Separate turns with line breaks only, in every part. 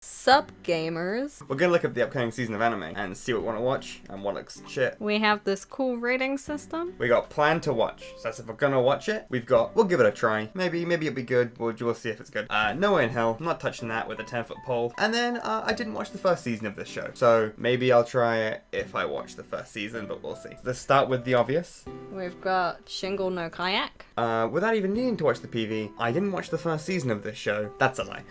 Sup, gamers?
We're gonna look at the upcoming season of anime and see what we want to watch and what looks shit.
We have this cool rating system.
We got plan to watch. So that's if we're gonna watch it, we'll give it a try. Maybe it'll be good. We'll see if it's good. No Way in Hell. I'm not touching that with a 10-foot pole. And then I didn't watch the first season of this show, so maybe I'll try it if I watch the first season, but we'll see. Let's start with the obvious.
We've got Shingle no Kayak.
Without even needing to watch the PV, I didn't watch the first season of this show. That's a lie.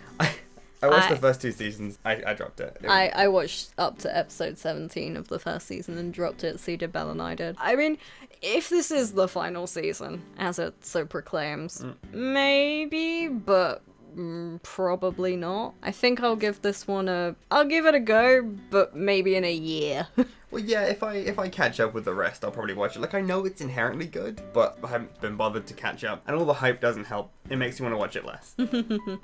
I watched the first two seasons. I dropped it.
I watched up to episode 17 of the first season and dropped it, so did Belle and I did. I mean, if this is the final season, as it so proclaims, maybe, but probably not. I think I'll give this one I'll give it a go, but maybe in a year.
Well, yeah, if I catch up with the rest, I'll probably watch it. Like, I know it's inherently good, but I haven't been bothered to catch up. And all the hype doesn't help. It makes you want to watch it less.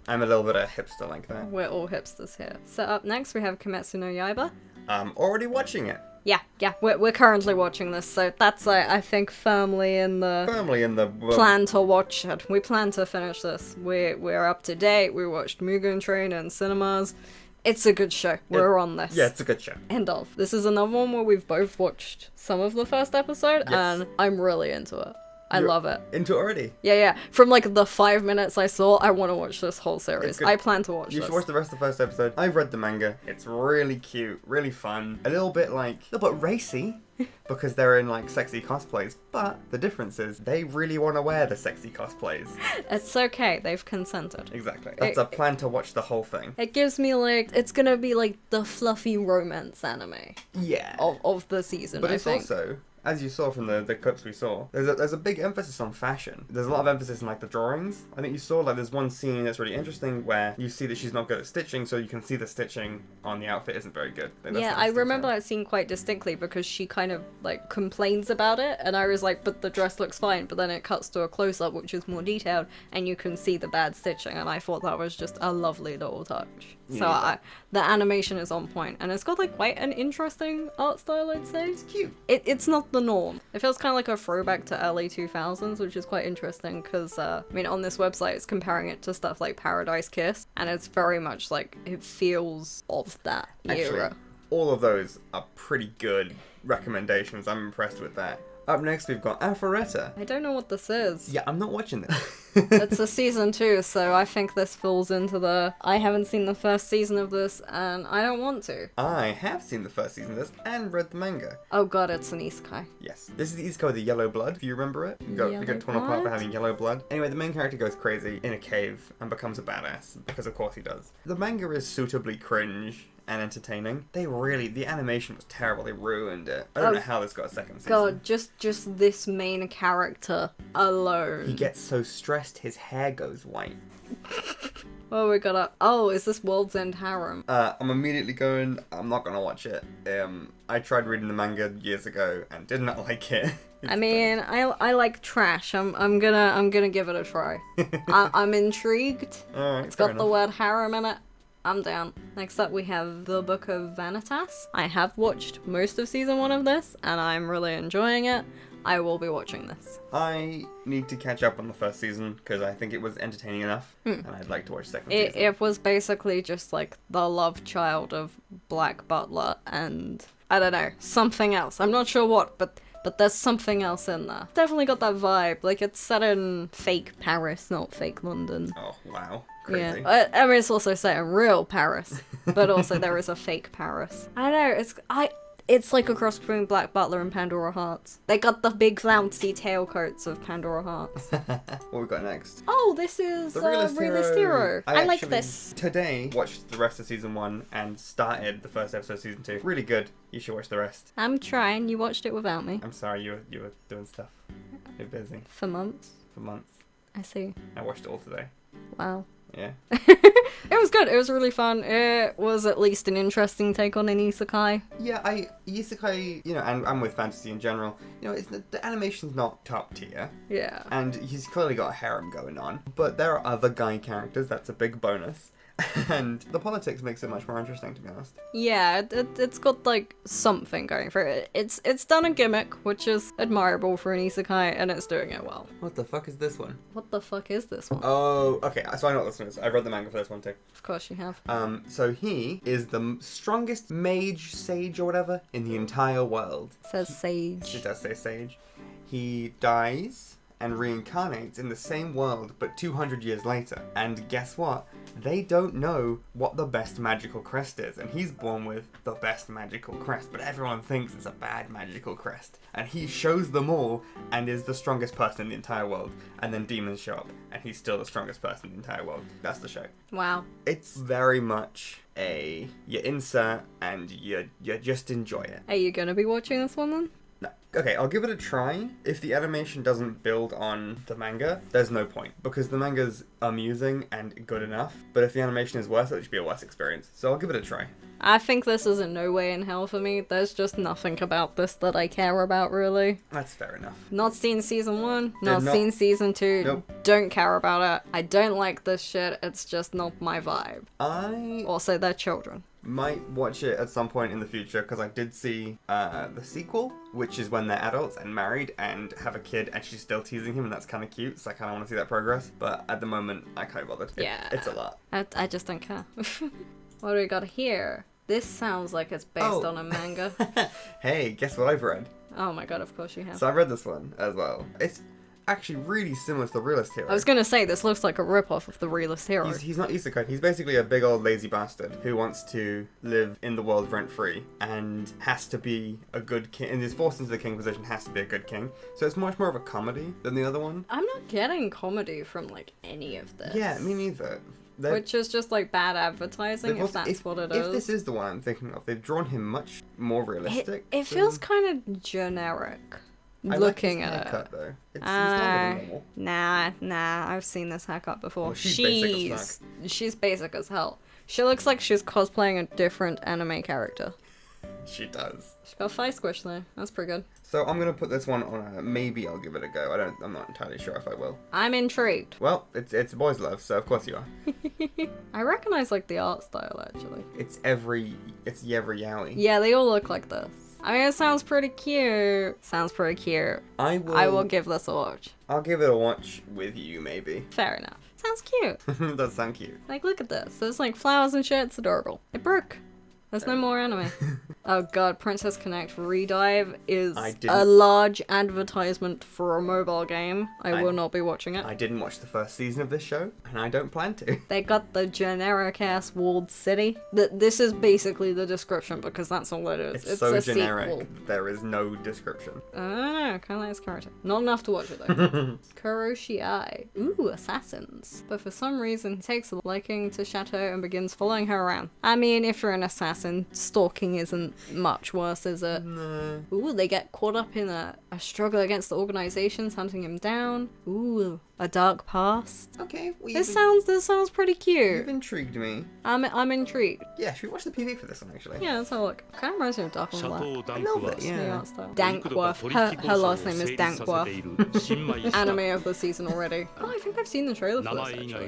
I'm a little bit of a hipster like that.
We're all hipsters here. So up next we have Kamatsu no Yaiba.
I'm already watching it.
Yeah, we're currently watching this, so that's, I think, firmly in the plan to watch it. We plan to finish this. We're up to date. We watched Mugen Train in cinemas. It's a good show. We're on this.
Yeah, it's a good show.
End of. This is another one where we've both watched some of the first episode, and I'm really into it. I love it.
Into it already?
Yeah. From like the 5 minutes I saw, I want to watch this whole series. I plan to watch this.
You should watch the rest of the first episode. I've read the manga. It's really cute, really fun. A little bit racy. Because they're in like sexy cosplays, but the difference is they really want to wear the sexy cosplays.
It's okay, they've consented.
Exactly. That's a plan to watch the whole thing.
It gives me it's gonna be like the fluffy romance anime.
Yeah.
Of the season,
but
I
it's
think.
Also, as you saw from the clips we saw, there's a big emphasis on fashion. There's a lot of emphasis in like the drawings. I think you saw there's one scene that's really interesting where you see that she's not good at stitching, so you can see the stitching on the outfit isn't very good.
Yeah, I remember that scene quite distinctly because she kind of complains about it, and I was like, but the dress looks fine, but then it cuts to a close-up which is more detailed and you can see the bad stitching, and I thought that was just a lovely little touch. So the animation is on point, and it's got quite an interesting art style, I'd say.
It's cute.
It's not the norm. It feels kind of like a throwback to early 2000s, which is quite interesting because, on this website it's comparing it to stuff like Paradise Kiss, and it's very much it feels of that era.
Actually, all of those are pretty good recommendations. I'm impressed with that. Up next, we've got Apharetta.
I don't know what this is.
Yeah, I'm not watching this.
It's a season 2, so I think this falls into I haven't seen the first season of this, and I don't want to.
I have seen the first season of this and read the manga.
Oh god, it's an Isekai.
Yes. This is the Isekai with the yellow blood, if you remember it. You get torn apart by having yellow blood. Anyway, the main character goes crazy in a cave and becomes a badass, because of course he does. The manga is suitably cringe and entertaining. The animation was terrible. They ruined it. I don't know how this got a second season.
God, just this main character alone.
He gets so stressed his hair goes white.
Oh, is this World's End Harem?
I'm immediately going, I'm not gonna watch it. I tried reading the manga years ago and did not like it.
I like trash. I'm gonna give it a try. I'm intrigued.
Alright,
it's got the word harem in it. I'm down. Next up we have the Book of Vanitas. I have watched most of season 1 of this, and I'm really enjoying it. I will be watching this.
I need to catch up on the first season, because I think it was entertaining enough, and I'd like to watch the second season.
It was basically just the love child of Black Butler and, I don't know, something else. I'm not sure what, but there's something else in there. Definitely got that vibe. It's set in fake Paris, not fake London.
Oh, wow. Crazy.
Yeah, it's also set in real Paris, but also there is a fake Paris. I don't know, it's like a cross between Black Butler and Pandora Hearts. They got the big flouncy tailcoats of Pandora Hearts.
What we got next?
Oh, this is
The
Realist Hero. I like this.
Today, watched the rest of season 1 and started the first episode of season 2. Really good. You should watch the rest.
I'm trying. You watched it without me.
I'm sorry, you were doing stuff. You're busy.
For months.
For months.
I see.
I watched it all today.
Wow.
Yeah.
It was good. It was really fun. It was at least an interesting take on an isekai.
Yeah, isekai, and I'm with fantasy in general. The animation's not top tier.
Yeah.
And he's clearly got a harem going on. But there are other guy characters. That's a big bonus. And the politics makes it much more interesting, to be honest.
Yeah, it's got like something going for it. It's done a gimmick, which is admirable for an isekai, and it's doing it well.
What the fuck is this one?
What the fuck is this one?
Oh, okay, so I know what this one is. I read the manga for this one too.
Of course you have.
So he is the strongest mage, sage, or whatever in the entire world.
Says sage.
It does say sage. He dies and reincarnates in the same world, but 200 years later. And guess what? They don't know what the best magical crest is, and he's born with the best magical crest, but everyone thinks it's a bad magical crest. And he shows them all, and is the strongest person in the entire world. And then demons show up, and he's still the strongest person in the entire world. That's the show.
Wow.
It's very much you insert, and you just enjoy it.
Are you gonna be watching this one then?
No. Okay, I'll give it a try. If the animation doesn't build on the manga, there's no point, because the manga's amusing and good enough, but if the animation is worse, it should be a worse experience. So I'll give it a try.
I think this is in no way in hell for me. There's just nothing about this that I care about, really.
That's fair enough.
Not seen season 1, not
not-
seen season 2,
Nope.
Don't care about it. I don't like this shit, it's just not my vibe.
I
Also, they're children.
might watch it at some point in the future, because I did see the sequel, which is when they're adults and married and have a kid, and she's still teasing him, and that's kind of cute, so I kind of want to see that progress. But at the moment, I can't be bothered.
Yeah.
It's a lot.
I just don't care. What do we got here? This sounds like it's based on a manga.
Hey, guess what I've read?
Oh my god, of course you have.
So I read this one as well. It's actually really similar to The Realist Hero.
I was gonna say, this looks like a ripoff of The Realist Hero.
He's not Isekai. He's basically a big old lazy bastard who wants to live in the world rent-free and has to be a good king, and is forced into the king position, has to be a good king. So it's much more of a comedy than the other one.
I'm not getting comedy from, like, any of this.
Yeah, me neither.
Which is just, like, bad advertising, if that's what it is.
If this is the one I'm thinking of, they've drawn him much more realistic.
It feels kind of generic. Looking
I like his
at
haircut,
it.
though. It's not really normal.
Nah, I've seen this haircut before.
Well, she's basic as
She's basic as hell. She looks like she's cosplaying a different anime character.
She does.
She's got a thigh squish though. That's pretty good.
So I'm gonna put this one on a maybe. I'll give it a go. I'm not entirely sure if I will.
I'm intrigued.
Well, it's a boys' love, so of course you are.
I recognize like the art style actually.
It's every yaoi.
Yeah, they all look like this. I mean, it sounds pretty cute.
I
will give this a watch.
I'll give it a watch with you, maybe.
Fair enough. Sounds cute.
Does sound cute.
Like, look at this. There's like flowers and shit. It's adorable. It broke. There's no more anime. Oh god, Princess Connect Redive is a large advertisement for a mobile game. I will not be watching it.
I didn't watch the first season of this show, and I don't plan to.
They got the generic-ass walled city. This is basically the description, because that's all it is.
It's so
a
generic,
sequel.
there is no description.
I don't know, kind of like this character. Not enough to watch it though. Kuroshi-ai. Ooh, assassins. But for some reason, he takes a liking to Chateau and begins following her around. I mean, if you're an assassin, stalking isn't much worse, is it?
No.
Ooh, they get caught up in a struggle against the organizations hunting him down. Ooh, a dark past.
Okay, well,
This sounds pretty cute.
You've intrigued me.
I'm intrigued.
Yeah, should we watch the PV for this one, actually?
Yeah, let's have a look. Kind of reminds me of Dark and Black.
A little bit,
The
yeah.
art style. Dankworth. Her last name is Dankworth. Anime of the season already. Oh, I think I've seen the trailer for this actually.
I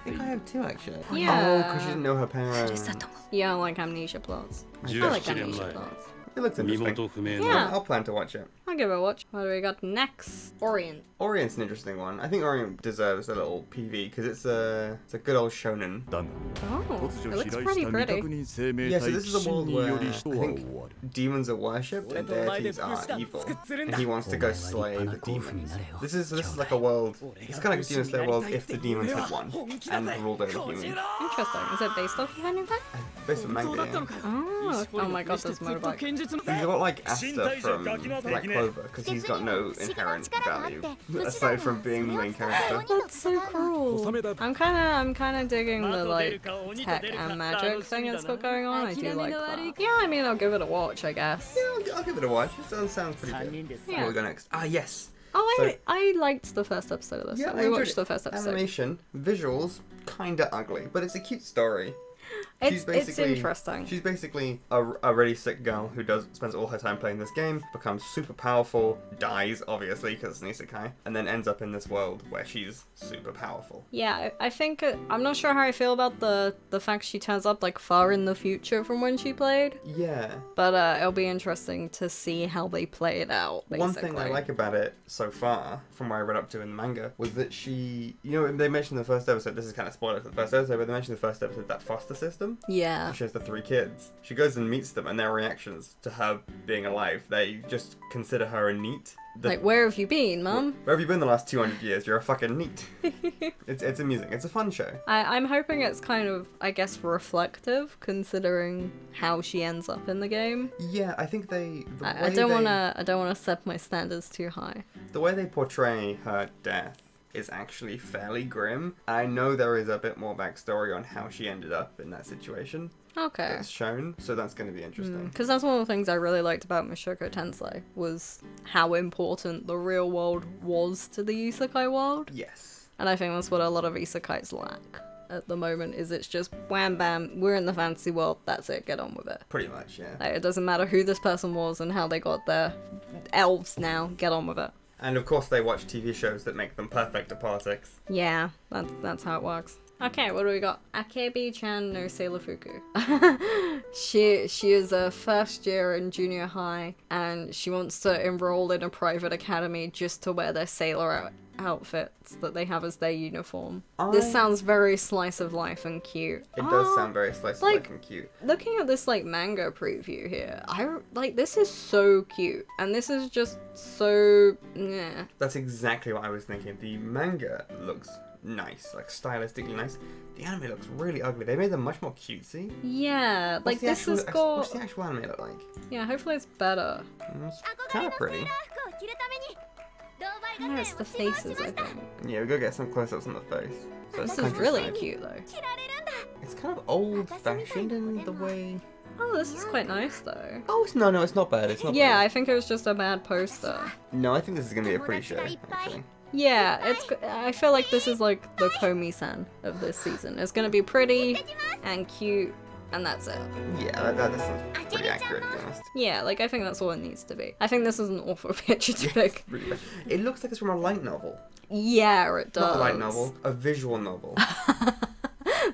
think I have two, actually.
Yeah.
Oh, because she didn't know her parents.
Yeah, I like amnesia plots. I like amnesia plots.
It looks interesting.
Yeah.
I'll plan to watch it.
I'll give it a watch. What do we got next? Orient.
Orient's an interesting one. I think Orient deserves a little PV because it's a good old shonen.
Oh, it looks pretty pretty.
Yeah, so this is a world where I think demons are worshipped and deities are evil, and he wants to go slay the demons. This is like a world. It's kind of like a Demon Slayer world if the demons had won and ruled over humans.
Interesting. Is it based off of anything?
Based on manga. Yeah.
Oh my god, there's motorbike.
He's got like Asta from Black Clover because he's got no inherent value aside from being the main character.
That's so cool. I'm kind of digging the like tech and magic thing it's got going on. I do like that. Yeah, I mean, I'll give it a watch, I guess.
Yeah, I'll give it a watch. It sounds pretty good.
Yeah.
Where we go next? Ah, yes.
Oh, I liked the first episode of this.
Yeah,
we watched the first episode.
Animation, visuals, kinda ugly, but it's a cute story.
It's interesting.
She's basically a really sick girl who spends all her time playing this game, becomes super powerful, dies, obviously, because it's an isekai, and then ends up in this world where she's super powerful.
Yeah, I think... I'm not sure how I feel about the fact she turns up, like, far in the future from when she played.
Yeah.
But it'll be interesting to see how they play it out, basically.
One thing I like about it so far, from where I read up to in the manga, was that she... You know, they mentioned in the first episode, this is kind of spoiler for the first episode, but they mentioned in the first episode that foster system.
Yeah.
She has the 3 kids. She goes and meets them, and their reactions to her being alive, they just consider her a neat.
Like, where have you been, Mum?
Where have you been the last 200 years? You're a fucking neat. It's amusing. It's a fun show.
I'm hoping it's kind of, I guess, reflective, considering how she ends up in the game.
Yeah, I think
I don't wanna set my standards too high.
The way they portray her death is actually fairly grim. I know there is a bit more backstory on how she ended up in that situation.
Okay.
It's shown, so that's going to be interesting.
Because that's one of the things I really liked about Mushoku Tensei, was how important the real world was to the isekai world.
Yes.
And I think that's what a lot of isekais lack at the moment, is it's just wham bam, we're in the fantasy world, that's it, get on with it.
Pretty much, yeah.
Like, it doesn't matter who this person was and how they got there. Elves now, get on with it.
And of course they watch TV shows that make them perfect at politics.
Yeah, that's how it works. Okay, what do we got? Akebi-chan no Sailor Fuku. She is a first year in junior high, and she wants to enroll in a private academy just to wear their sailor outfits that they have as their uniform. This sounds very slice of life and cute.
It does sound very slice of life and cute.
Looking at this, like, manga preview here, this is so cute, and this is just so... yeah.
That's exactly what I was thinking. The manga looks nice, like stylistically nice. The anime looks really ugly. They made them much more cutesy.
Yeah, like this has got...
What's the actual anime look like?
Yeah, hopefully it's better.
It's kind of pretty.
No, it's the faces, I think.
Yeah, we gotta get some close-ups on the face. So
This is really cute, though.
It's kind of old-fashioned in the way...
Oh, this is quite nice, though.
Oh, no, it's not bad. It's not
Yeah,
bad.
I think it was just a bad poster.
No, I think this is gonna be a pretty show, actually.
Yeah, I feel like this is like the Komi-san of this season. It's gonna be pretty and cute, and that's it.
Yeah, that sounds pretty accurate, to be honest.
Yeah, like, I think that's all it needs to be. I think this is an awful picture to pick.
Really bad. It looks like it's from a light novel.
Yeah, it does.
Not a light novel, a visual novel.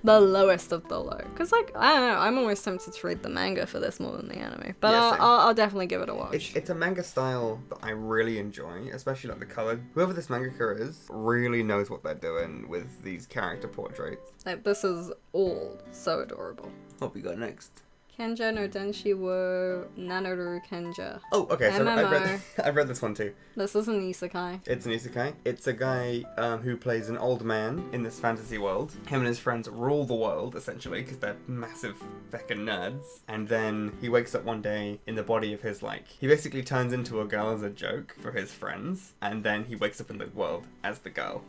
The lowest of the low. Because, like, I don't know, I'm always tempted to read the manga for this more than the anime. But
Yeah, same.
I'll definitely give it a watch.
It's a manga style that I really enjoy, especially like the color. Whoever this mangaka is really knows what they're doing with these character portraits.
Like, this is all so adorable.
What we got next?
Kenja no Denshi wo Nanoru Kenja.
Oh, okay, so
MMO.
I've read this one too.
This is an isekai.
It's an isekai. It's a guy who plays an old man in this fantasy world. Him and his friends rule the world, essentially, because they're massive feckin' nerds. And then he wakes up one day in the body of his, like... He basically turns into a girl as a joke for his friends. And then he wakes up in the world as the girl.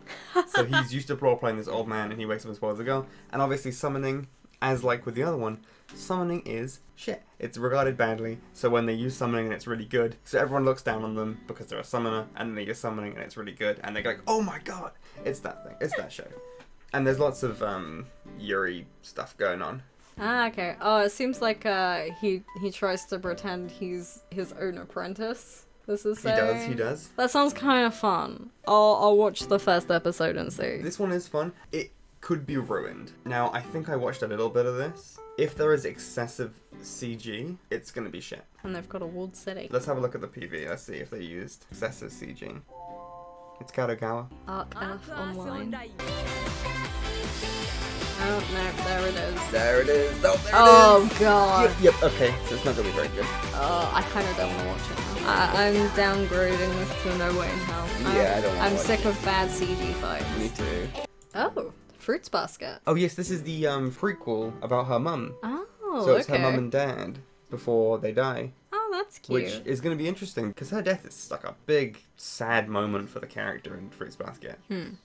So he's used to role-playing this old man, and he wakes up in this world as a girl. And obviously summoning, as like with the other one, summoning is shit. It's regarded badly, so when they use summoning and it's really good, so everyone looks down on them because they're a summoner, and then they use summoning and it's really good, and they go like, oh my god, it's that thing, it's that show. And there's lots of Yuri stuff going on.
Ah, okay. Oh, it seems like he tries to pretend he's his own apprentice. This is saying.
He does.
That sounds kind of fun. I'll watch the first episode and see.
This one is fun. It could be ruined. Now, I think I watched a little bit of this. If there is excessive CG, it's gonna be shit.
And they've got a walled city.
Let's have a look at the PV. Let's see if they used excessive CG. It's Kadokawa.
Arc F Online. Oh, no, there it is.
There it is. Oh, there
Oh,
it is.
God.
Yep, okay. So it's not gonna be very good.
I kind of don't want to watch it now. I'm downgrading this to no way in hell.
Yeah, I don't wanna
I'm
watch
sick
it.
of bad CG fights.
Me too.
Oh, Fruits Basket.
Oh yes, this is the prequel about her mum.
Oh,
So it's
okay.
her mum and dad before they die.
Oh, that's cute.
Which is going to be interesting because her death is like a big sad moment for the character in Fruits Basket.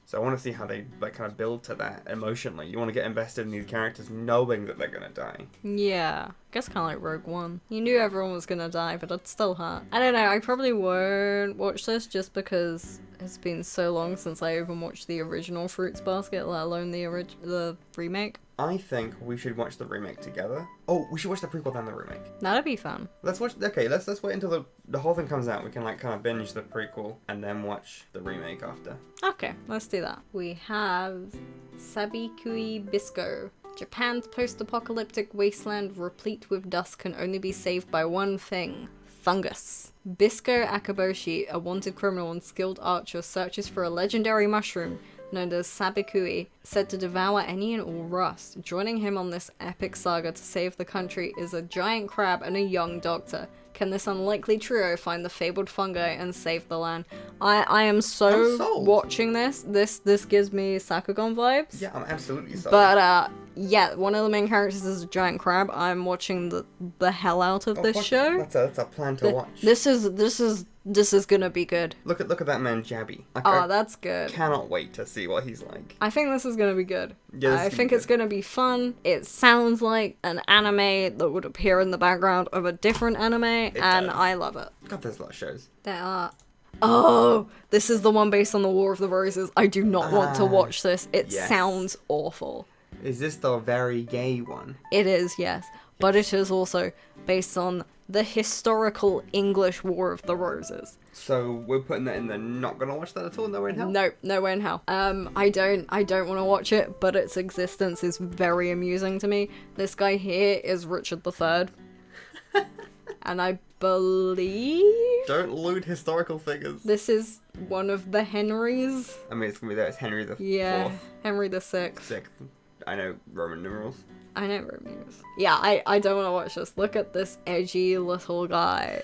So I want to see how they like kind of build to that emotionally. You want to get invested in these characters knowing that they're gonna die.
Yeah, I guess kind of like Rogue One. You knew everyone was gonna die, but it still hurt. I don't know, I probably won't watch this just because it's been so long since I even watched the original Fruits Basket, let alone the remake.
I think we should watch the remake together. Oh, we should watch the prequel then the remake.
That'd be fun.
Let's wait until the whole thing comes out. We can like kind of binge the prequel and then watch the remake after.
Okay, let's do that. We have Sabikui Bisco. Japan's post-apocalyptic wasteland replete with dust can only be saved by one thing: fungus. Bisco Akaboshi, a wanted criminal and skilled archer, searches for a legendary mushroom known as Sabikui, said to devour any and all rust. Joining him on this epic saga to save the country is a giant crab and a young doctor. Can this unlikely trio find the fabled fungi and save the land? I am so watching this. This gives me Sakugan vibes.
Yeah, I'm absolutely sold.
But yeah, one of the main characters is a giant crab. I'm watching the hell out of this show.
That's a plan to watch.
This is gonna be good.
Look at that man Jabby.
That's good.
Cannot wait to see what he's like.
I think this is gonna be good.
Yeah,
I think it's gonna be fun. It sounds like an anime that would appear in the background of a different anime, and I love it.
God, there's a lot of shows.
There are. Oh, this is the one based on the War of the Roses. I do not want to watch this. It sounds awful.
Is this the very gay one?
It is, yes. But it is also based on the historical English War of the Roses.
So we're putting that in the not gonna watch that at all? No way in hell?
No, no way in hell. I don't want to watch it, but its existence is very amusing to me. This guy here is Richard III. And I believe...
Don't loot historical figures.
This is one of the Henrys.
I mean, it's gonna be there. It's Henry the
Yeah,
Fourth.
Henry the Sixth.
Sixth. I know Roman numerals.
I know Roman numerals. Yeah, I don't want to watch this. Look at this edgy little guy.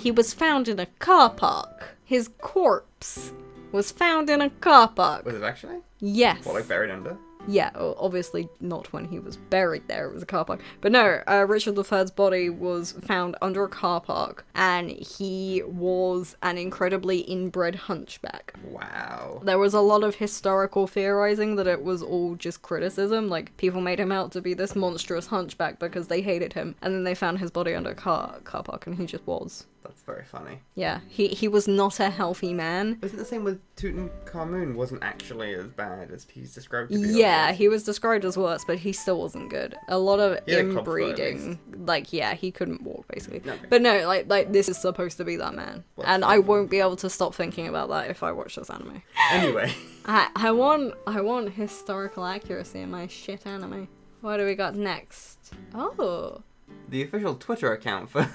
He was found in a car park. His corpse was found in a car park.
Was it actually?
Yes.
What, like buried under?
Yeah, well, obviously not when he was buried there, it was a car park. But no, Richard III's body was found under a car park, and he was an incredibly inbred hunchback.
Wow.
There was a lot of historical theorizing that it was all just criticism, like people made him out to be this monstrous hunchback because they hated him, and then they found his body under a car park, and he just was.
That's very funny.
Yeah, he was not a healthy man.
Isn't the same with Tutankhamun wasn't actually as bad as he's described to be?
Yeah, he was described as worse, but he still wasn't good. A lot of inbreeding. Like, yeah, he couldn't walk, basically. Okay. But no, like this is supposed to be that man. Well, and I won't be able to stop thinking about that if I watch this anime.
Anyway.
I want historical accuracy in my shit anime. What do we got next? Oh.
The official Twitter account for...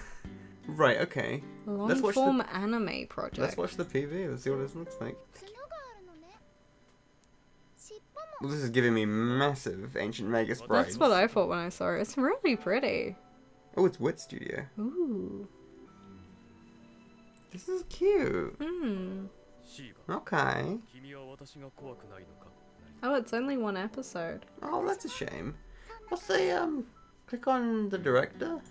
Right, okay.
Long-form anime project.
Let's watch the PV. Let's see what this looks like. Well, this is giving me massive Ancient Mega sprites.
That's what I thought when I saw it. It's really pretty.
Oh, it's Wit Studio.
Ooh.
This is cute. Okay.
Oh, it's only one episode.
Oh, that's a shame. What's the, click on the director?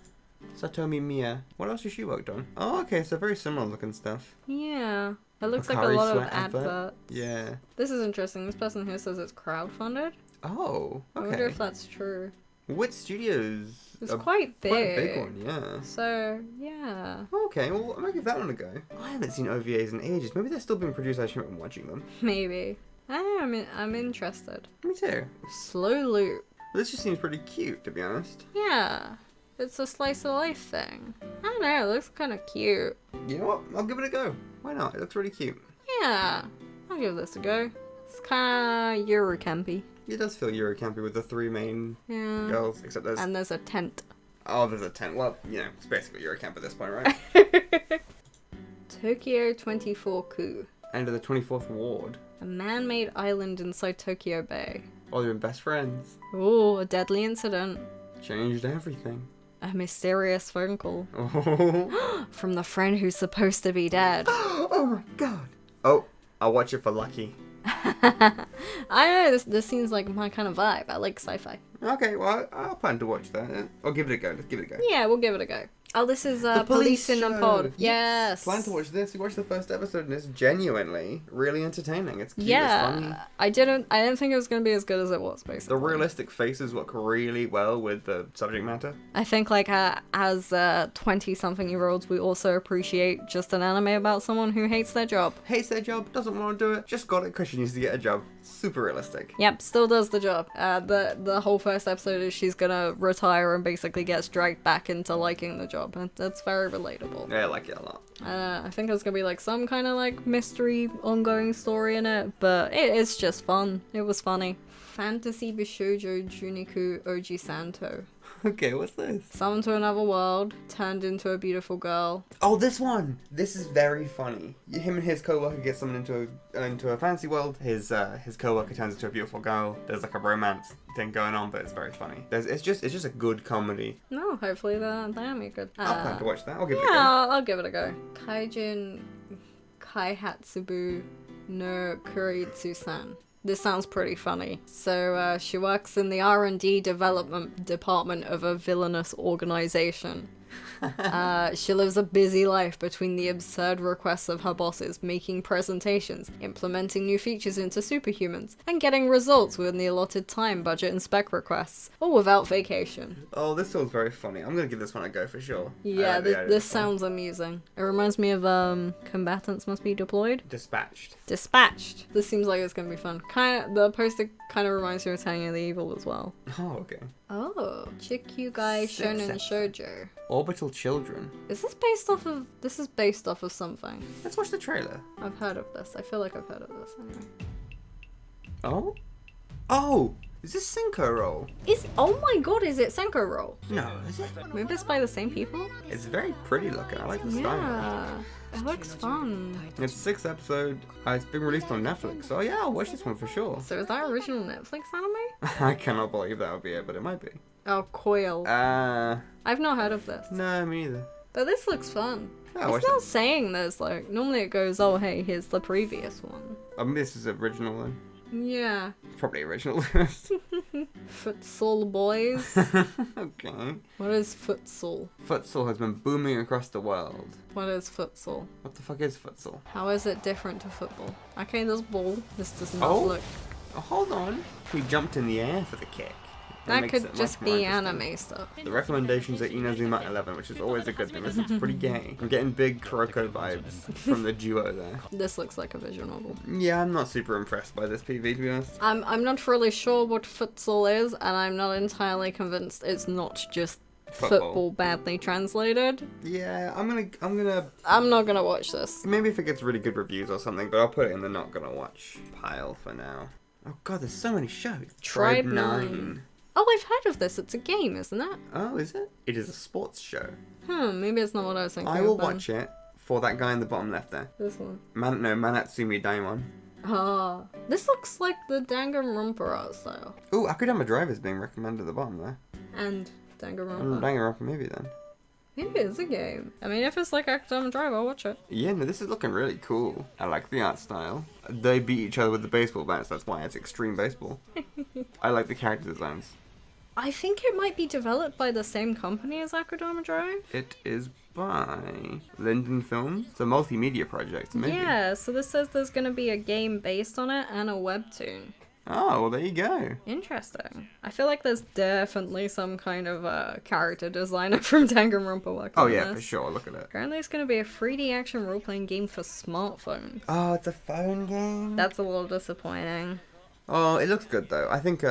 Satomi Miya. What else has she worked on? Oh, okay, so very similar looking stuff.
Yeah. It looks like a
Akari
lot of
Sweat
adverts.
Yeah.
This is interesting. This person here says it's crowdfunded.
Oh, okay.
I wonder if that's true.
Wit Studios.
It's quite big.
Quite a big one, yeah.
So, yeah.
Okay, well, I might give that one a go. I haven't seen OVAs in ages. Maybe they're still being produced. I just haven't been watching them.
Maybe. I'm interested.
Me too.
Slow loop.
This just seems pretty cute, to be honest.
Yeah. It's a slice of life thing. I don't know, it looks kind of cute.
You know what? I'll give it a go. Why not? It looks really cute.
Yeah, I'll give this a go. It's kind of Eurocampy.
It does feel Eurocampy with the three main girls, except there's...
And there's a tent.
Oh, there's a tent. Well, you know, it's basically Eurocamp at this point, right?
Tokyo 24-ku.
End of the 24th Ward.
A man-made island inside Tokyo Bay.
Oh, they're best friends.
Ooh, a deadly incident.
Changed everything.
A mysterious phone call.
Oh.
From the friend who's supposed to be dead.
Oh my god. Oh, I'll watch it for Lucky.
I don't know, this seems like my kind of vibe. I like sci-fi.
Okay, well, I'll plan to watch that. I'll give it a go. Let's give it a go.
Yeah, we'll give it a go. Oh, this is
The
Police in the
show.
Pod. Yes.
Plan to watch this. We watched the first episode and it's genuinely really entertaining. It's cute,
Yeah.
it's funny.
I didn't think it was going to be as good as it was, basically.
The realistic faces work really well with the subject matter.
I think, like, as 20-something-year-olds, we also appreciate just an anime about someone who hates their job.
Hates their job, doesn't want to do it, just got it because she needs to get a job. Super realistic.
Yep, still does the job. The whole first episode is she's gonna retire and basically gets dragged back into liking the job. And that's very relatable.
Yeah, I like it a lot.
I think there's gonna be like some kind of like mystery ongoing story in it, but it's just fun. It was funny. Fantasy Bishoujo Juniku Oji Santo.
Okay, what's this?
Summoned to another world, turned into a beautiful girl.
Oh, this one! This is very funny. Him and his co-worker get summoned into a fantasy world. His co-worker turns into a beautiful girl. There's like a romance thing going on, but it's very funny. It's just a good comedy.
No, hopefully they're good.
I'll plan to watch that. I'll give it a go.
Yeah, I'll give it a go. Kaijin Kaihatsubu no Kuritsu-san. This sounds pretty funny. So she works in the R&D development department of a villainous organization. She lives a busy life between the absurd requests of her bosses, making presentations, implementing new features into superhumans, and getting results within the allotted time, budget, and spec requests, all without vacation.
Oh, this feels very funny. I'm gonna give this one a go for sure.
Yeah, this sounds amusing. It reminds me of Combatants Must Be Deployed.
Dispatched.
This seems like it's gonna be fun. The poster kind of reminds me of Tanya the Evil as well.
Oh, okay.
Oh, Chikyugai Shonen Shoujo.
Orbital Children.
Is this based off of... This is based off of something.
Let's watch the trailer.
I've heard of this. I feel like I've heard of this anyway.
Oh? Oh! Is this Senko Roll?
Oh my god, is it Senko Roll?
No, is it?
Maybe it's by the same people?
It's very pretty looking. I like the style.
Yeah, it looks fun.
It's 6th episode. It's been released on Netflix. So yeah, I'll watch this one for sure.
So is that original Netflix anime?
I cannot believe that would be it, but it might be.
Oh, Coil. I've not heard of this.
No, me neither.
But this looks fun.
Yeah,
it's not saying there's like... Normally it goes, oh hey, here's the previous one.
I mean, this is original then.
Yeah.
Probably original.
Futsal boys.
Okay.
What is futsal?
Futsal has been booming across the world.
What is futsal?
What the fuck is futsal?
How is it different to football? Okay, there's ball. This does not look...
Oh, hold on. He jumped in the air for the kick.
That could just be anime stuff.
The recommendations are Inazuma 11, which is always a good thing. This looks pretty gay. I'm getting big Kuroko vibes from the duo there.
This looks like a visual novel.
Yeah, I'm not super impressed by this PV, to be honest.
I'm not really sure what futsal is, and I'm not entirely convinced it's not just football badly translated.
Yeah, I'm
not gonna watch this.
Maybe if it gets really good reviews or something, but I'll put it in the not gonna watch pile for now. Oh god, there's so many shows.
Tribe 9. Oh, I've heard of this. It's a game, isn't it?
Oh, is it? It is a sports show.
Maybe it's not what I was thinking.
I will watch it for that guy in the bottom left there.
This one.
Manatsumi Daimon.
Ah, this looks like the Danganronpa art style.
Ooh, Akudama Drive is being recommended at the bottom there.
And Danganronpa.
Danganronpa maybe then.
Maybe it's a game. I mean, if it's like Akudama Drive, I'll watch it.
Yeah, no, this is looking really cool. I like the art style. They beat each other with the baseball bats, that's why it's extreme baseball. I like the character designs.
I think it might be developed by the same company as Akudama Drive.
It is by Linden Films. It's a multimedia project, maybe.
Yeah, so this says there's going to be a game based on it and a webtoon.
Oh, well, there you go.
Interesting. I feel like there's definitely some kind of character designer from Danganronpa working on
yeah,
this.
for sure. Look at it.
Apparently it's going to be a 3D action role-playing game for smartphones.
Oh, it's a phone game?
That's a little disappointing.
Oh, it looks good, though. I think,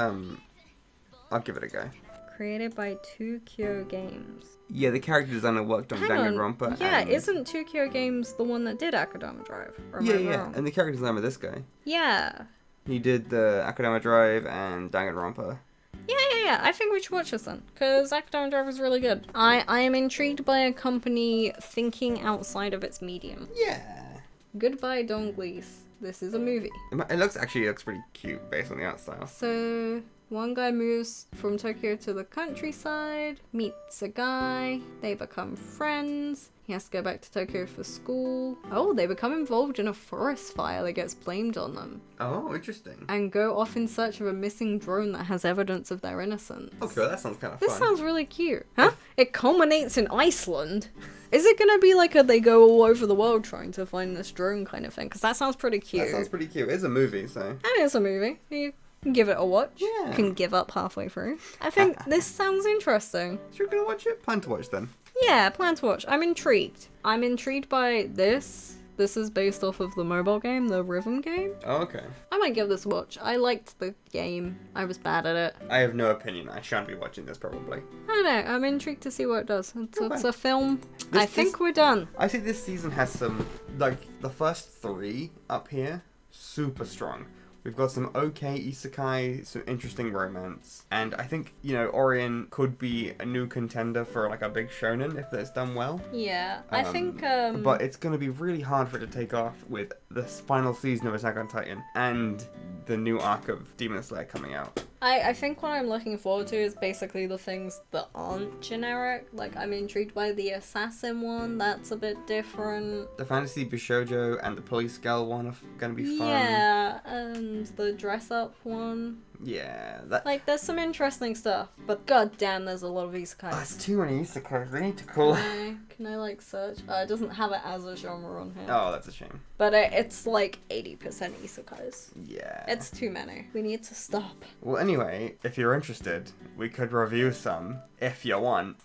I'll give it a go.
Created by 2Kyo Games.
Yeah, the character designer worked on Danganronpa.
Yeah, isn't 2Kyo Games the one that did Akudama Drive? Or am I wrong?
And the character designer this guy.
Yeah.
He did the Akudama Drive and Danganronpa.
Yeah. I think we should watch this then, because Akudama Drive is really good. I am intrigued by a company thinking outside of its medium.
Yeah.
Goodbye, Donglees. This is a movie.
It looks pretty cute based on the art style.
So, One guy moves from Tokyo to the countryside, meets a guy, they become friends. He has to go back to Tokyo for school. Oh, they become involved in a forest fire that gets blamed on them.
Oh, interesting.
And go off in search of a missing drone that has evidence of their innocence.
Okay, well, that sounds kind of
This
fun.
sounds really cute. Huh? It culminates in Iceland? Is it gonna be like they go all over the world trying to find this drone kind of thing? Because that sounds pretty cute.
That sounds pretty cute. It's a movie, so...
And it's a movie. You can give it a watch.
Yeah.
You can give up halfway through. I think this sounds interesting.
So you're gonna watch it? Plan to watch then.
Yeah, plan to watch. I'm intrigued. I'm intrigued by this. This is based off of the mobile game, the Rhythm game.
Oh, okay.
I might give this a watch. I liked the game. I was bad at it.
I have no opinion. I shan't be watching this, probably.
I don't know. I'm intrigued to see what it does. It's
Okay.
a film. I think we're done.
I think this season has some, like, the first 3 up here, super strong. We've got some okay isekai, some interesting romance, and I think, Orion could be a new contender for, like, a big shonen if it's done well.
Yeah, I think,
But it's going to be really hard for it to take off with this final season of Attack on Titan and the new arc of Demon Slayer coming out.
I think what I'm looking forward to is basically the things that aren't generic. Like, I'm intrigued by the assassin one. That's a bit different.
The Fantasy Bishojo and the Police Girl one are going to be fun.
Yeah, and the dress-up one.
Yeah, that...
Like, there's some interesting stuff, but goddamn, there's a lot of isekais.
That's too many isekais. They need to call...
Can I, like, search? It doesn't have it as a genre on here.
Oh, that's a shame.
But it's, like, 80% isekais.
Yeah.
It's too many. We need to stop.
Well, anyway, if you're interested, we could review some if you want.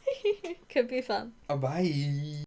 Could be fun.
Bye.